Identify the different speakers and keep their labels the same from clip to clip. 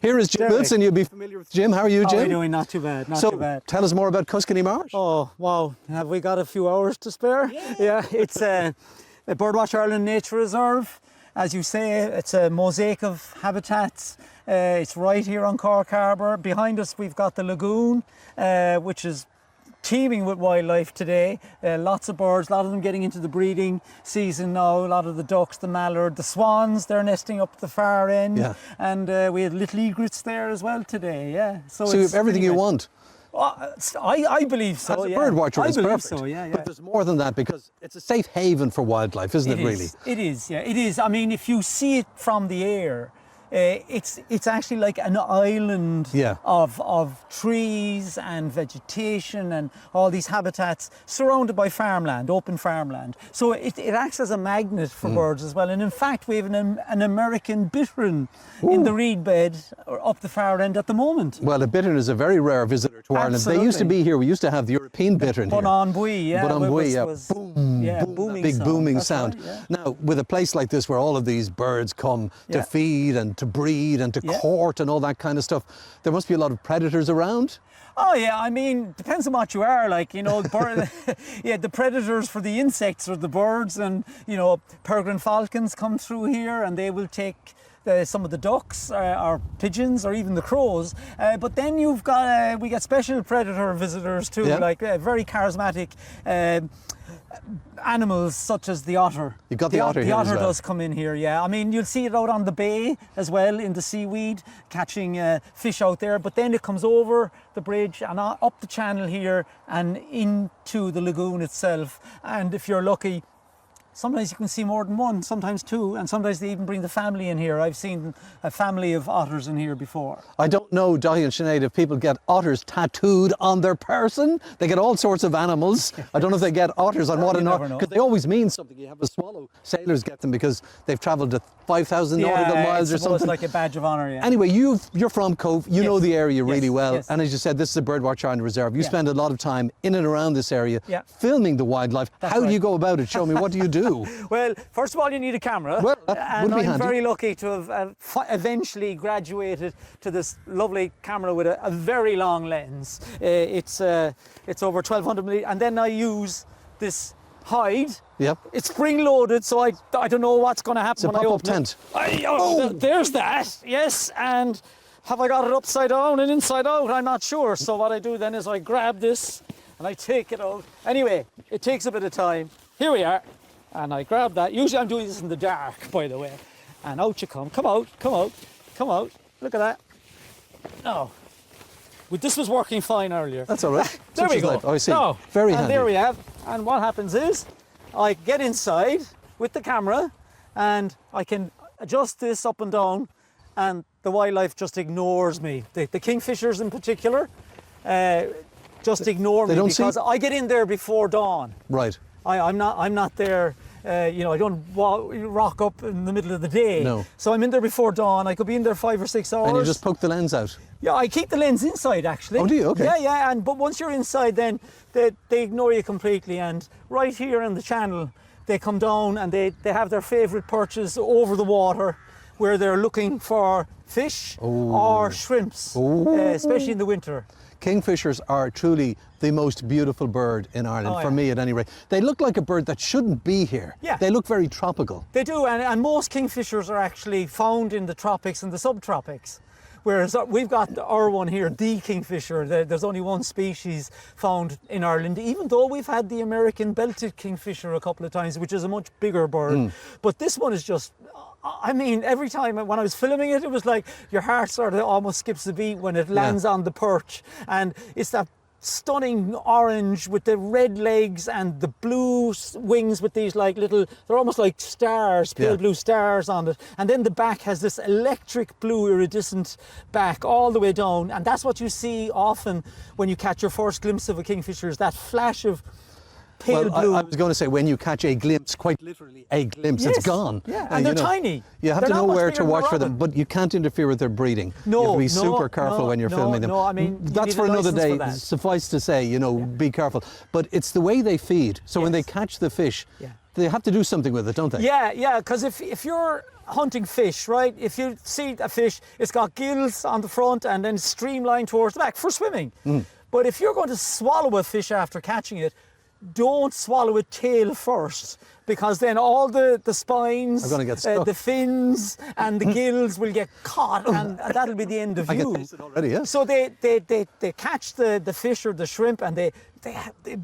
Speaker 1: Here is Jim Wilson. You'll be familiar with Jim. How are you, Jim?
Speaker 2: How are you doing? Not too bad, not too bad.
Speaker 1: Tell us more about Cuskinny Marsh.
Speaker 2: Oh, wow. Have we got a few hours to spare? Yeah, it's a Birdwatch Ireland Nature Reserve. As you say, it's a mosaic of habitats. It's right here on Cork Harbour. Behind us, we've got the lagoon, which is teeming with wildlife today. Lots of birds, a lot of them getting into the breeding season now. A lot of the ducks, the mallard, the swans, they're nesting up the far end.
Speaker 1: Yeah.
Speaker 2: And we had little egrets there as well today, yeah.
Speaker 1: So you have everything you want.
Speaker 2: I believe so.
Speaker 1: As a bird watcher, it's perfect.
Speaker 2: So, yeah.
Speaker 1: But there's more than that, because it's a safe haven for wildlife, isn't it, really?
Speaker 2: It is, yeah, it is. I mean, if you see it from the air, it's actually like an island of trees and vegetation and all these habitats surrounded by farmland, open farmland. So it acts as a magnet for birds as well. And in fact, we have an American bittern in the reed bed up the far end at the moment.
Speaker 1: Well, a bittern is a very rare visitor to Ireland. They used to be here. We used to have the European bittern here.
Speaker 2: Bon-on-bui, yeah.
Speaker 1: Boom, big booming sound.
Speaker 2: Right, yeah.
Speaker 1: Now, with a place like this where all of these birds come to feed and to breed and to court and all that kind of stuff, there must be a lot of predators around.
Speaker 2: Oh yeah, I mean, depends on what you are, like, you know, the predators for the insects are the birds, and, you know, peregrine falcons come through here and they will take some of the ducks or pigeons or even the crows. But then you've got, we get special predator visitors too, like very charismatic animals such as the otter.
Speaker 1: You've got the otter here as well.
Speaker 2: The otter does come in here, yeah. I mean, you'll see it out on the bay as well, in the seaweed, catching fish out there. But then it comes over the bridge and up the channel here and into the lagoon itself. And if you're lucky, sometimes you can see more than one, sometimes two, and sometimes they even bring the family in here. I've seen a family of otters in here before. I
Speaker 1: don't know, Dahi and Sinead, if people get otters tattooed on their person. They get all sorts of animals. I don't know if they get otters on what an otter, because they always mean something. You have a swallow. Sailors get them because they've travelled to 5,000 nautical miles or something.
Speaker 2: It's like a badge of honour, yeah.
Speaker 1: Anyway, you're from Cobh. You know the area really well. And as you said, this is a Birdwatch Ireland Reserve. You spend a lot of time in and around this area filming the wildlife. How do you go about it? Show me, what do you do?
Speaker 2: Well, first of all, you need a camera.
Speaker 1: Well, that would be handy.
Speaker 2: I'm very lucky to have eventually graduated to this lovely camera with a very long lens. It's over 1200 millimeters, and then I use this hide.
Speaker 1: Yep.
Speaker 2: It's spring-loaded, so I don't know what's going to happen when I open it. There's that. Yes, and have I got it upside down and inside out? I'm not sure. So what I do then is I grab this and I take it out. Anyway, it takes a bit of time. Here we are. And I grab that. Usually I'm doing this in the dark, by the way. And out you come. Come out, come out, come out. Look at that. Oh. Well, this was working fine earlier.
Speaker 1: That's all right.
Speaker 2: There we go.
Speaker 1: Oh, I see.
Speaker 2: No.
Speaker 1: Very handy.
Speaker 2: And there we have. And what happens is I get inside with the camera and I can adjust this up and down, and the wildlife just ignores me. The kingfishers in particular just ignore me because I get in there before dawn.
Speaker 1: Right.
Speaker 2: I'm not there, you know, I don't rock up in the middle of the day.
Speaker 1: No.
Speaker 2: So I'm in there before dawn. I could be in there 5 or 6 hours.
Speaker 1: And you just poke the lens out?
Speaker 2: Yeah, I keep the lens inside, actually.
Speaker 1: Oh, do you? Okay.
Speaker 2: Yeah. But once you're inside, then they ignore you completely. And right here in the channel, they come down and they have their favourite perches over the water, where they're looking for fish or shrimps, especially in the winter.
Speaker 1: Kingfishers are truly the most beautiful bird in Ireland, for me at any rate. They look like a bird that shouldn't be here. Yeah. They look very tropical.
Speaker 2: They do, and most kingfishers are actually found in the tropics and the subtropics. Whereas we've got our one here, the kingfisher. There's only one species found in Ireland, even though we've had the American belted kingfisher a couple of times, which is a much bigger bird. But this one is just, I mean, every time when I was filming it, it was like your heart sort of almost skips a beat when it lands on the perch. And it's that stunning orange with the red legs and the blue wings with these like little, they're almost like stars, pale blue stars on it. And then the back has this electric blue iridescent back all the way down. And that's what you see often when you catch your first glimpse of a kingfisher, is that flash of pale blue.
Speaker 1: I was going to say, when you catch a glimpse, quite literally a glimpse, it's gone.
Speaker 2: Yeah, and they're tiny.
Speaker 1: You have to know where to watch for them, but you can't interfere with their breeding. You have to be super careful when you're filming them.
Speaker 2: No, I mean,
Speaker 1: that's for another day. Suffice to say, you know, be careful. But it's the way they feed. So when they catch the fish, They have to do something with it, don't they?
Speaker 2: Yeah, because if you're hunting fish, right, if you see a fish, it's got gills on the front and then streamlined towards the back for swimming. But if you're going to swallow a fish after catching it, don't swallow it tail first, because then all the spines,
Speaker 1: are going to get stuck.
Speaker 2: the fins and the gills will get caught, and that'll be the end of
Speaker 1: I
Speaker 2: you.
Speaker 1: can taste it already, yeah.
Speaker 2: So they catch the fish or the shrimp, and they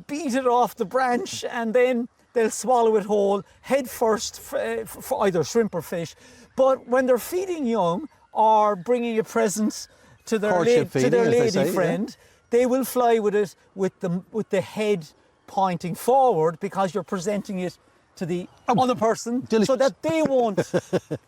Speaker 2: beat it off the branch, and then they'll swallow it whole, head first, for either shrimp or fish. But when they're feeding young or bringing a present to their lady friend, they will fly with it with the head pointing forward, because you're presenting it to the other person,
Speaker 1: delicious.
Speaker 2: so that they won't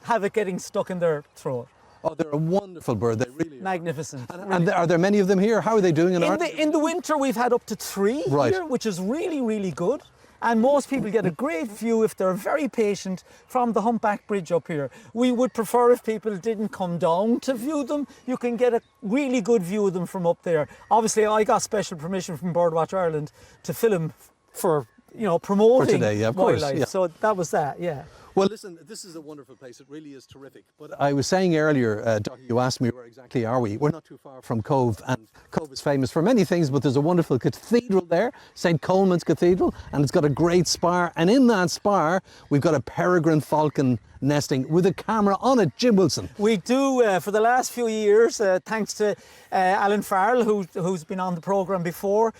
Speaker 2: have it getting stuck in their throat.
Speaker 1: Oh, they're a wonderful bird. They really are.
Speaker 2: Magnificent.
Speaker 1: And are there many of them here? How are they doing in Ireland?
Speaker 2: In the winter, we've had up to 3 here, which is really, really good. And most people get a great view, if they're very patient, from the Humpback Bridge up here. We would prefer if people didn't come down to view them. You can get a really good view of them from up there. Obviously, I got special permission from Birdwatch Ireland to film for, promoting
Speaker 1: For today, yeah, of course,
Speaker 2: wildlife.
Speaker 1: yeah.
Speaker 2: So that was that, yeah.
Speaker 1: Well, listen, this is a wonderful place. It really is terrific. But I was saying earlier, Doc, you asked me where exactly are we. We're not too far from Cobh, and Cobh is famous for many things, but there's a wonderful cathedral there, St. Coleman's Cathedral, and it's got a great spire. And in that spire, we've got a peregrine falcon nesting with a camera on it. Jim Wilson.
Speaker 2: We do, for the last few years, thanks to Alan Farrell, who's been on the programme before,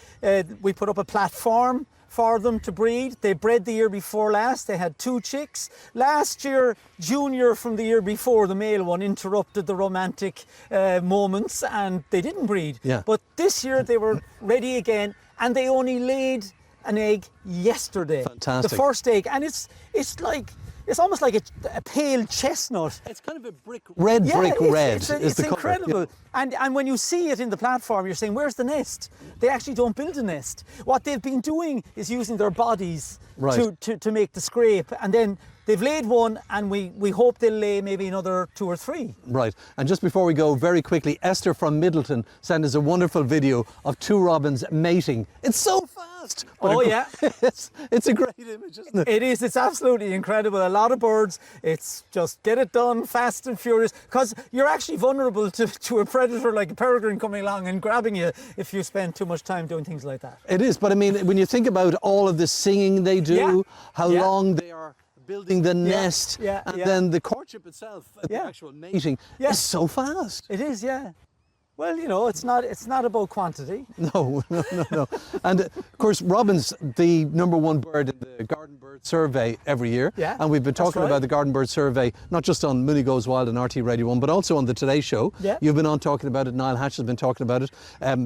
Speaker 2: we put up a platform for them to breed. They bred the year before last. They had 2 chicks. Last year, Junior from the year before, the male one, interrupted the romantic moments, and they didn't breed.
Speaker 1: Yeah.
Speaker 2: But this year they were ready again, and they only laid an egg yesterday.
Speaker 1: Fantastic.
Speaker 2: The first egg, and it's almost like a pale chestnut.
Speaker 1: It's kind of a brick red.
Speaker 2: It's incredible. And when you see it in the platform, you're saying, where's the nest? They actually don't build a nest. What they've been doing is using their bodies to make the scrape, and then they've laid one, and we hope they'll lay maybe another 2 or 3.
Speaker 1: Right. And just before we go, very quickly, Esther from Middleton sent us a wonderful video of 2 robins mating. It's so fast.
Speaker 2: Oh, yeah.
Speaker 1: It's a great image, isn't it?
Speaker 2: It is. It's absolutely incredible. A lot of birds. It's just get it done fast and furious, because you're actually vulnerable to a predator like a peregrine coming along and grabbing you if you spend too much time doing things like that.
Speaker 1: It is. But I mean, when you think about all of the singing they do, how long they are building the nest, and then the courtship itself, the actual mating, is so fast.
Speaker 2: It is, yeah. Well, it's not about quantity.
Speaker 1: No. And of course, robins, the #1 bird in the Garden Bird Survey every year.
Speaker 2: Yeah,
Speaker 1: and we've been talking about the Garden Bird Survey, not just on Mooney Goes Wild and RTÉ Radio 1, but also on the Today Show.
Speaker 2: Yeah.
Speaker 1: You've been on talking about it, Niall Hatch has been talking about it.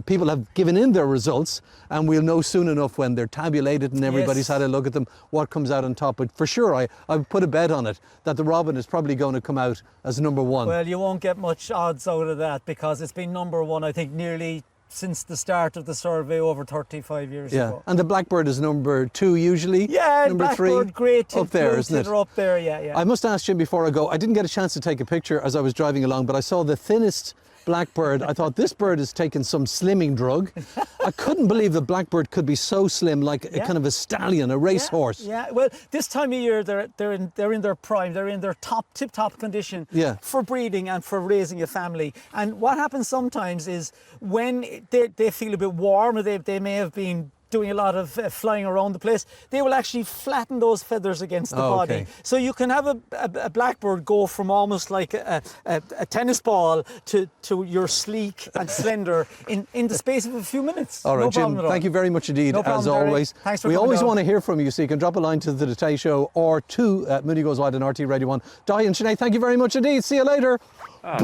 Speaker 1: People have given in their results, and we'll know soon enough when they're tabulated and everybody's had a look at them, what comes out on top. But for sure, I would put a bet on it that the robin is probably going to come out as #1.
Speaker 2: Well, you won't get much odds out of that, because it's been #1, I think, nearly since the start of the survey over 35 years ago.
Speaker 1: And the blackbird is #2 usually.
Speaker 2: Yeah,
Speaker 1: #3.
Speaker 2: blackbird, great
Speaker 1: up there, isn't it?
Speaker 2: Up there, yeah.
Speaker 1: I must ask Jim before I go, I didn't get a chance to take a picture as I was driving along, but I saw the thinnest blackbird. I thought, this bird has taken some slimming drug. I couldn't believe the blackbird could be so slim, like a kind of a stallion, a racehorse.
Speaker 2: Yeah, well, this time of year they're in their prime, they're in their tip-top condition for breeding and for raising a family. And what happens sometimes is when they feel a bit warm, or they may have been doing a lot of flying around the place, they will actually flatten those feathers against the body. So you can have a blackbird go from almost like a tennis ball to your sleek and slender in the space of a few minutes.
Speaker 1: All right, Jim, thank you very much indeed, as always.
Speaker 2: Thanks for
Speaker 1: we
Speaker 2: coming
Speaker 1: always
Speaker 2: down.
Speaker 1: want to hear from you, so you can drop a line to the Today Show or to Mooney Goes Wild and RTÉ Radio 1. Di and Sinead, thank you very much indeed. See you later. Bye!